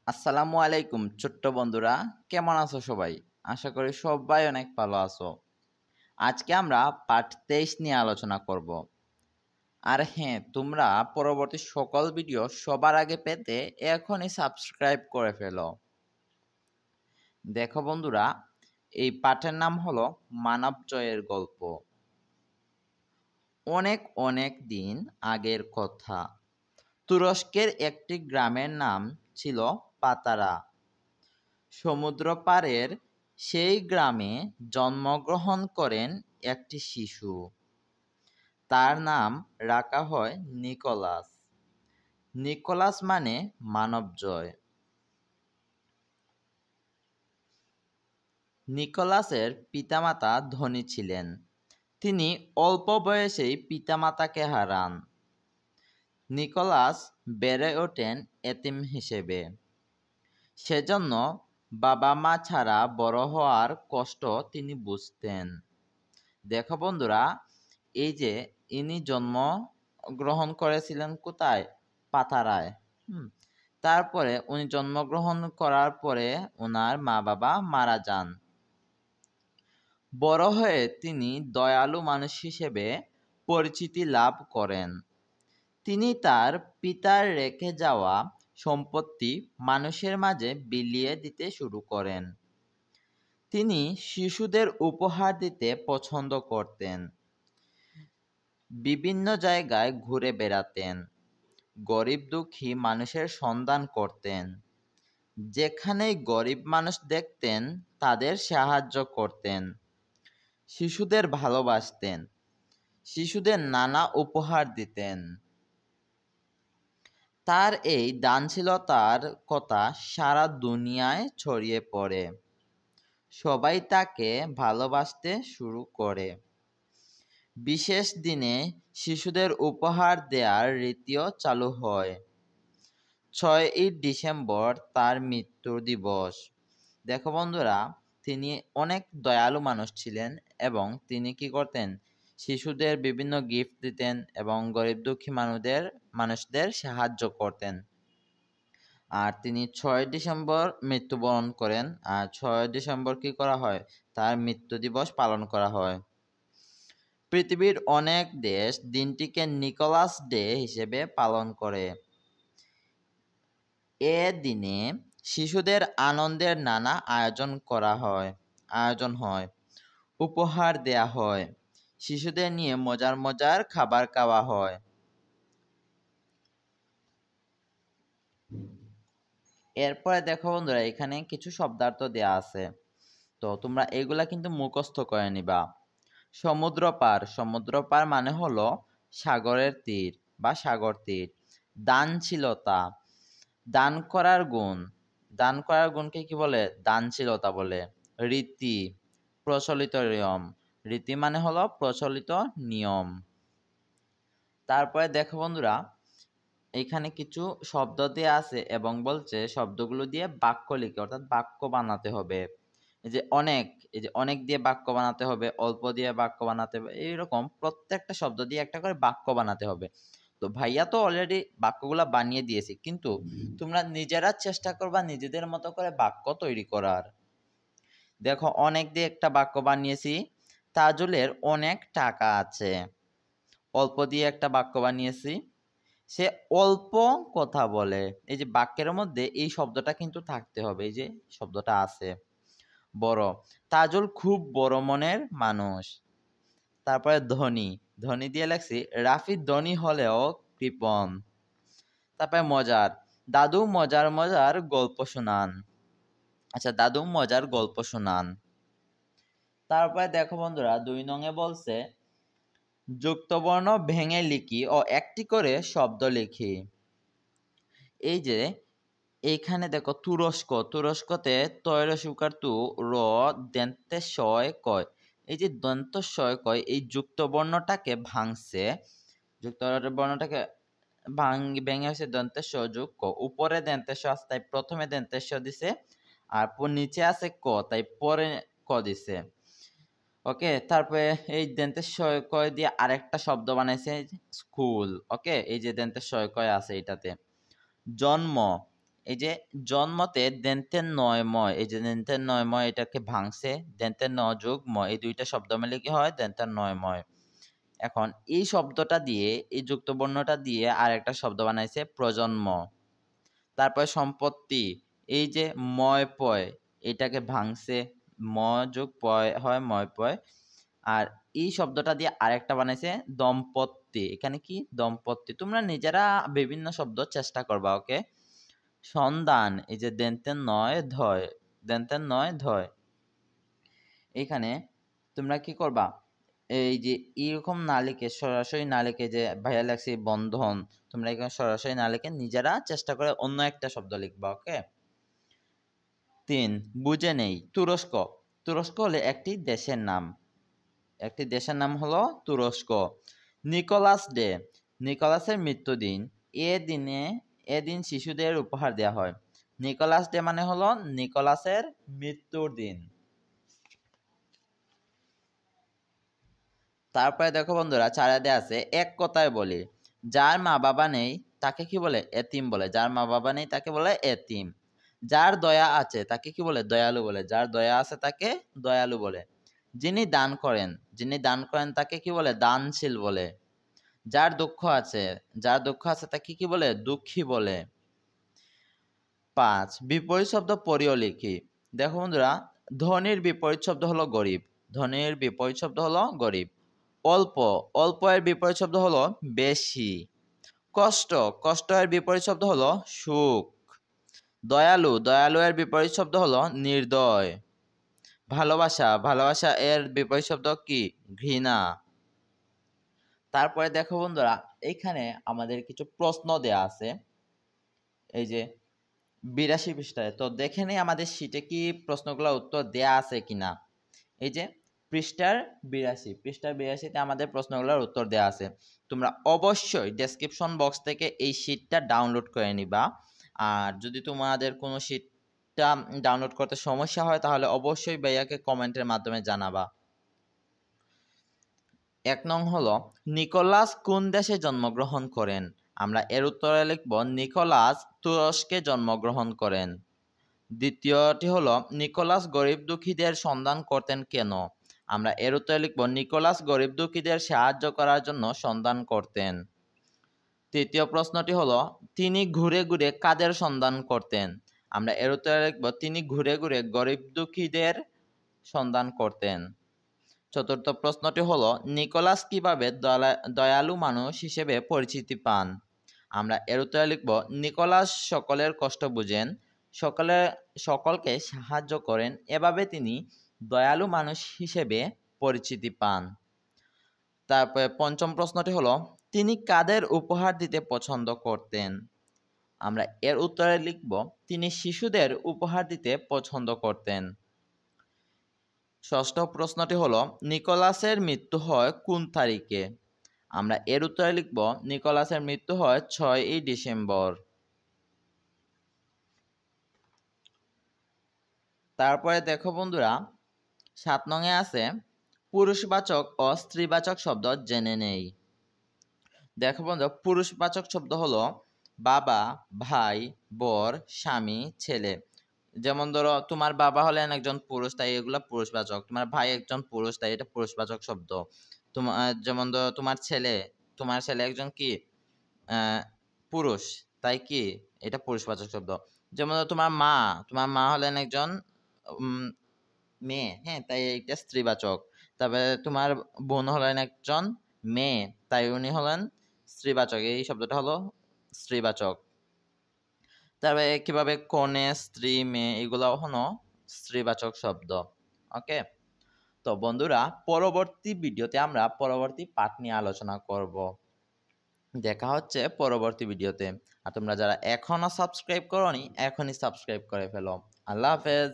আসসালামু আলাইকুম ছোট্ট বন্ধুরা, কেমন আছো সবাই? আশা করি সবাই অনেক ভালো আছো। আজকে আমরা পার্ট 23 নিয়ে আলোচনা করব। আর হ্যাঁ, তোমরা পরবর্তী সকল ভিডিও সবার আগে পেতে এখনই সাবস্ক্রাইব করে ফেলো। দেখো বন্ধুরা, এই পাঠের নাম হলো মানব জয়ের গল্প। অনেক অনেক দিন আগের কথা। তুরস্কের একটি গ্রামের নাম ছিল পাতারা। সমুদ্র পাড়ের সেই গ্রামে জন্মগ্রহণ করেন একটি শিশু। তার নাম রাখা হয় নিকোলাস। নিকোলাস মানে মানবজয়। নিকোলাসের পিতামাতা ধনী ছিলেন। তিনি অল্প বয়সেই পিতামাতাকে হারান। নিকোলাস বেড়ে ওঠেন এতিম হিসেবে। সেজন্য বাবা মা ছাড়া বড় হওয়ার কষ্ট তিনি বুঝতেন। দেখো বন্ধুরা, এই যে ইনি জন্ম গ্রহণ করেছিলেন কোথায়? পাতারায়। তারপরে উনি জন্মগ্রহণ করার পরে ওনার মা বাবা মারা যান। বড় হয়ে তিনি দয়ালু মানুষ হিসেবে পরিচিতি লাভ করেন। তিনি তার পিতার রেখে যাওয়া সম্পত্তি মানুষের মাঝে বিলিয়ে দিতে শুরু করেন। তিনি শিশুদের উপহার দিতে পছন্দ করতেন। বিভিন্ন জায়গায় ঘুরে বেড়াতেন। গরিব দুঃখী মানুষের সন্ধান করতেন। যেখানেই গরিব মানুষ দেখতেন তাদের সাহায্য করতেন। শিশুদের ভালোবাসতেন। শিশুদের নানা উপহার দিতেন। তার এই দানশীলতার কথা সারা দুনিয়ায় ছড়িয়ে পড়ে। সবাই তাকে ভালোবাসতে শুরু করে। বিশেষ দিনে শিশুদের উপহার দেওয়ার রীতিও চালু হয়। 6ই ডিসেম্বর তার মৃত্যু দিবস। দেখো বন্ধুরা, তিনি অনেক দয়ালু মানুষ ছিলেন এবং তিনি কি করতেন? শিশুদের বিভিন্ন গিফট দিতেন এবং গরিব দুঃখী মানুষদের সাহায্য করতেন। আর তিনি 6 ডিসেম্বর মৃত্যুবরণ করেন। আর 6 ডিসেম্বর কি করা হয়? তার মৃত্যু দিবস পালন করা হয়। পৃথিবীর অনেক দেশ দিনটিকে নিকোলাস ডে হিসেবে পালন করে। এ দিনে শিশুদের আনন্দের নানা আয়োজন হয়, উপহার দেয়া হয়, শিশুদের নিয়ে মজার মজার খাবার খাওয়া হয়। এরপরে দেখো বন্ধুরা, এখানে কিছু শব্দার্থ দেয়া আছে, তো তোমরা এগুলা কিন্তু মুখস্থ করে নিবা। সমুদ্র পার মানে হলো সাগরের তীর বা সাগর তীর। দানশীলতা, দান করার গুণকে কি বলে? দানশীলতা বলে। রীতি, প্রচলিত নিয়ম। রীতি মানে হলো প্রচলিত নিয়ম। তারপরে দেখো বন্ধুরা, এখানে কিছু শব্দ দিয়ে আছে এবং বলছে শব্দগুলো দিয়ে বাক্য লিখে, অর্থাৎ বাক্য বানাতে হবে। এই যে অনেক দিয়ে বাক্য বানাতে হবে, অল্প দিয়ে বাক্য বানাতে হবে, এইরকম প্রত্যেকটা শব্দ দিয়ে একটা করে বাক্য বানাতে হবে। তো ভাইয়া তো অলরেডি বাক্যগুলা বানিয়ে দিয়েছি, কিন্তু তোমরা নিজেরা চেষ্টা করবা নিজেদের মতো করে বাক্য তৈরি করার। দেখো, অনেক দিয়ে একটা বাক্য বানিয়েছি। তাজুলের অনেক টাকা আছে। অল্প দিয়ে একটা বাক্য বানিয়েছি। সে অল্প কথা বলে। এই যে বাক্যের মধ্যে এই শব্দটা কিন্তু থাকতে হবে, এই যে শব্দটা আছে। বড়, তাজুল খুব বড় মনের মানুষ। তারপরে ধনী দিয়ে লেখছি রাফি ধনী হলেও কৃপণ। তারপরে মজার, দাদু মজার মজার গল্প শোনান। আচ্ছা, দাদু মজার গল্প শোনান। তারপরে দেখো বন্ধুরা, 2 নঙে বলছে যুক্তবর্ণ ভেঙে লিখি ও একটি করে শব্দ লিখি। এই যে এইখানে দেখো তুরস্কতে তৈরসুকার তু র দন্তে শয় কয়। এই যে দন্ত শয় কয়, এই যুক্ত বর্ণটাকে ভাঙছে। যুক্ত বর্ণটাকে ভেঙে হচ্ছে দন্তেশ যোগ ক। উপরে দন্তেশ আছে তাই প্রথমে দন্তেশ দিছে, আর নিচে আছে ক তাই পরে ক দিছে। ওকে, তারপরে এই দন্তেশ কয় দিয়ে আরেকটা শব্দ বানাইছে স্কুল। ওকে, এই যে দন্তেশ কয় আছে এটাতে। জন্ম, এই যে জন্মতে দেনতে নয় ময়, এই যে দেনতে নয় ময় এটাকে ভাঙছে, দেনতে ন যোগ ময় এই দুইটা শব্দ মিলে কি হয় দেনতে নয় ময়। এখন এই শব্দটা দিয়ে এই যুক্ত বর্ণটা দিয়ে আর একটা শব্দ বানাইছে প্রজন্ম। তারপরে সম্পত্তি, এই যে ময় পয় এটাকে ভাঙছে, ম যোগ পয় হয় ময় পয়। আর এই শব্দটা দিয়ে আরেকটা বানাইছে দম্পতি, এখানে কি দম্পতি। তোমরা নিজেরা বিভিন্ন শব্দ চেষ্টা করবা, ওকে। সন্ধান, এই যে দেনতেন নয় ধয়, দেনতেন নয় ধয়, এখানে তোমরা কি করবা, এই যে এরকম না লিখে সরাসরি না লিখে, যে ভাইয়া লেখছি বন্ধন, তোমরা এখানে সরাসরি না লিখে নিজেরা চেষ্টা করে অন্য একটা শব্দ লিখবা, ওকে। 3 বুঝে নেই, তুরস্ক। তুরস্ক হলে একটি দেশের নাম, একটি দেশের নাম হলো তুরস্ক। নিকোলাস ডে, নিকোলাসের মৃত্যুদিন। এদিন শিশুদের উপহার দেওয়া হয়। নিকোলাস ডে মানে হলো নিকোলাসের মৃত্যুর দিন। তারপরে দেখো বন্ধুরা 4 আছে এক কথায় বলি, যার মা বাবা নেই তাকে কি বলে এতিম বলে, যার মা বাবা নেই তাকে বলে এতিম। যার দয়া আছে তাকে কি বলে দয়ালু বলে, যার দয়া আছে তাকে দয়ালু বলে। যিনি দান করেন, যিনি দান করেন তাকে কি বলে দানশীল বলে। যার দুঃখ আছে, যার দুঃখ আছে তাকে কি বলে দুঃখী বলে। 5 বিপরীত শব্দ পড়িও লিখি। দেখো বন্ধুরা, ধনীর বিপরীত শব্দ হলো গরিব, ধনীর বিপরীত শব্দ হলো গরিব। অল্প, অল্প এর বিপরীত শব্দ হলো বেশি। কষ্ট, কষ্ট এর বিপরীত শব্দ হলো সুখ। দয়ালু, দয়ালু এর বিপরীত শব্দ হলো নির্দয়। ভালোবাসা, ভালোবাসা এর বিপরীত শব্দ কি ঘৃণা। তারপরে দেখো বন্ধুরা, এখানে আমাদের কিছু প্রশ্ন দেয়া আছে, এই যে 82 পৃষ্ঠায়। তো দেখে নেই আমাদের শীটে কি প্রশ্নগুলো উত্তর দেয়া আছে কিনা। এই যে পৃষ্ঠার 82তে আমাদের প্রশ্নগুলোর উত্তর দেয়া আছে। তোমরা অবশ্যই ডেসক্রিপশন বক্স থেকে এই শীটটা ডাউনলোড করে নিবা। আর যদি তোমাদের কোনো শীটটা ডাউনলোড করতে সমস্যা হয় তাহলে অবশ্যই ভাইয়াকে কমেন্টের মাধ্যমে জানাবা। 1 নং হলো নিকোলাস কোন দেশে জন্মগ্রহণ করেন। আমরা এর উত্তরে লিখব নিকোলাস তুরস্কে জন্মগ্রহণ করেন। দ্বিতীয়টি হলো নিকোলাস গরিব দুঃখীদের সন্ধান করতেন কেন। আমরা এর উত্তরে লিখব নিকোলাস গরিব দুঃখীদের সাহায্য করার জন্য সন্ধান করতেন। তৃতীয় প্রশ্নটি হলো তিনি ঘুরে ঘুরে কাদের সন্ধান করতেন। আমরা এর উত্তরে লিখব তিনি ঘুরে ঘুরে গরিব দুঃখীদের সন্ধান করতেন। চতুর্থ প্রশ্নটি হলো নিকোলাস কিভাবে দয়ালু মানুষ হিসেবে পরিচিতি পান। আমরা এর উত্তরে লিখব নিকোলাস সকলের কষ্ট বুঝেন, সকলকে সাহায্য করেন, এভাবে তিনি দয়ালু মানুষ হিসেবে পরিচিতি পান। তারপরে পঞ্চম প্রশ্নটি হলো তিনি কাদের উপহার দিতে পছন্দ করতেন। আমরা এর উত্তরে লিখব তিনি শিশুদের উপহার দিতে পছন্দ করতেন। ষষ্ঠ প্রশ্নটি হলো নিকোলাসের মৃত্যু হয় কোন তারিখে। আমরা এর উত্তরে লিখব নিকোলাসের মৃত্যু হয় 6ই ডিসেম্বর। তারপরে দেখো বন্ধুরা 7 নংয়ে আছে পুরুষবাচক ও স্ত্রীবাচক শব্দ জেনে নেই। দেখো বন্ধু, পুরুষবাচক শব্দ হলো বাবা, ভাই, বর, স্বামী, ছেলে। যেমন ধরো তোমার বাবা হলেন একজন পুরুষ, তাই এগুলো পুরুষবাচক। তোমার ভাই একজন পুরুষ, তাই এটা পুরুষবাচক শব্দ। তোমার যেমন ধরো তোমার ছেলে একজন কি পুরুষ, তাই কি এটা পুরুষবাচক শব্দ। যেমন ধরো তোমার মা হলেন একজন মেয়ে, হ্যাঁ, তাই এটা স্ত্রীবাচক। তারপরে তোমার বোন হলেন একজন মেয়ে, তাই উনি হলেন স্ত্রীবাচক, এই শব্দটা হলো স্ত্রীবাচক। তারপরে কিভাবে কনে, স্ত্রী, মেয়ে এগুলো হলো স্ত্রীবাচক শব্দ, ওকে। তো বন্ধুরা পরবর্তী ভিডিওতে আমরা পরবর্তী পাঠ নিয়ে আলোচনা করব। দেখা হচ্ছে পরবর্তী ভিডিওতে। আর তোমরা যারা এখনো সাবস্ক্রাইব করোনি এখনই সাবস্ক্রাইব করে ফেলো। আল্লাহ হাফেজ।